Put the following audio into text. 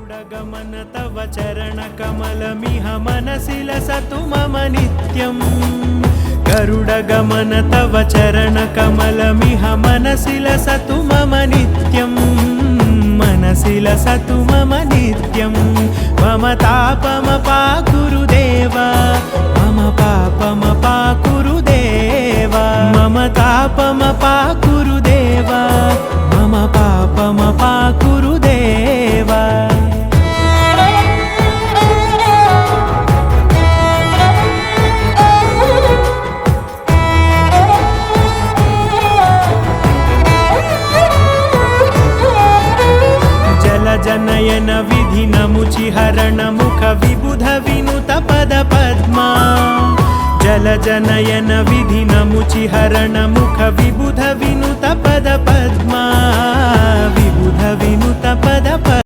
गरुडगमन तव चरणकमलमिह मनसि लसतु मम नित्यम् गरुडगमन तव चरणकमलमिह मनसि लसतु मम नित्यम् मनसि लसतु मम नित्यम् मम तापमपाकुरु देवा मम पापमपाकुरु देवा मम तापमपाकुरु देवा मम पापमपाकुरु देवा जनयन विधि नमुचिहरण मुख विबुध विनुत पद पद्मा जल जनयन विधि नमुचिहरण मुख विबुध विनुत पद पद्मा विबुध विनुत पद पद्मा।